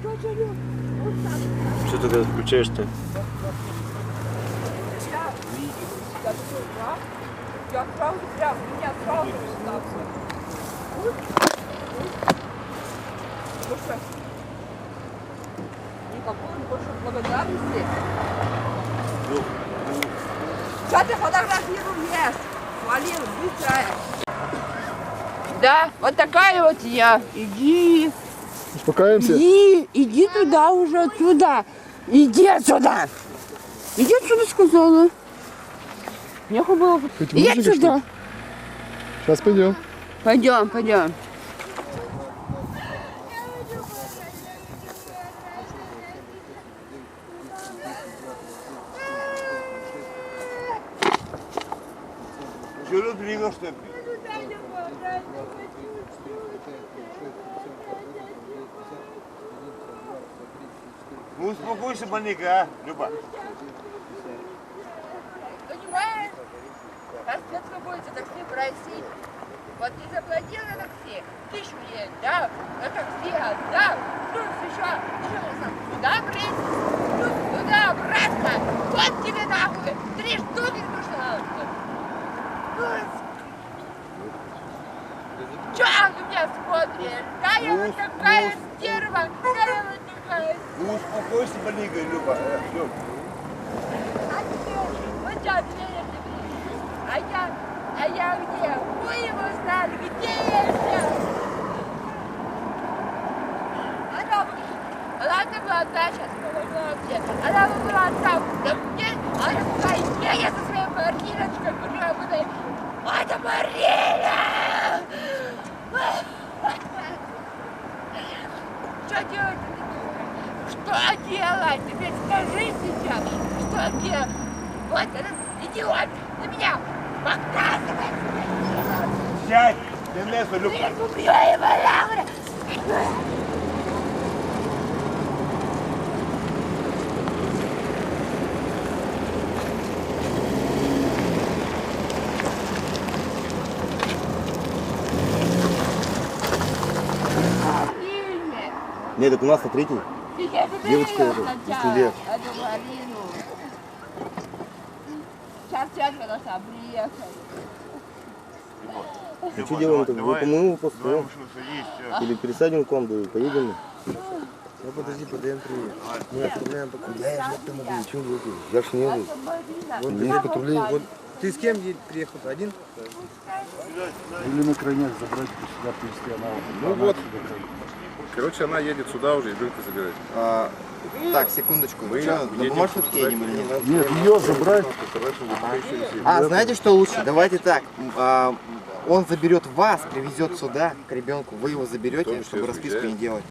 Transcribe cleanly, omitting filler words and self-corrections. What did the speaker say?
Что ты когда включаешь-то? Я сразу прям, меня сразу остался. Слушай, никакой больше благодарности. Что ты фотографируешь? Свалил, быстрая. Да, вот такая вот я. Иди. Успокаиваемся? Иди туда уже, туда. Иди отсюда. Иди отсюда, сказала. Нехуй было. Иди отсюда. Сейчас пойдем. Пойдем, пойдем. Чего двигаешь ты? Ну успокойся маленько, а, Люба. Понимаешь? Распять будет за такси в России. Вот ты заплатил на такси, 1000 мне дал, на такси отдал, плюс еще сюда прийти, плюс туда обратно. Вот тебе нахуй, 3 штуки нужно. Че ты меня смотришь? Да я вот такая стерва, да я вот такая. Ну успокойся маленько, Люба. Вот сейчас дверь а я где? Вы его знали, где я сейчас? Она была та сейчас, помогла мне. Она была там, да мне, она была я со своей Мариночкой работаю. Это Марина! Что делать? Что делать? Теперь скажи сейчас, что делать? Вот этот идиот на меня показывает. Сядь, ты место, Люба. Я убью его нахуй. Нет, это у нас на третий. Девочка это, лет. Сейчас тетка должна приехать. Ну что делаем это? Вы помоем после или пересадим к вам, да и поедем? Ну подожди, подаем привет. Мы отправляем пока. Я же это могу, ничего не буду. Я ж не могу. Вот есть патрули. Вот ты с кем приехал? Один? Или на крайняк забрать сюда, привезти она. Ну вот. Короче, она едет сюда уже и будет забирать. Так, секундочку. Мы Что, на едем бумажку едем или нет? Нет, ее забрать. А, знаете, что лучше? Давайте так. Он заберет вас, привезет сюда к ребенку. Вы его заберете, чтобы расписку не делать.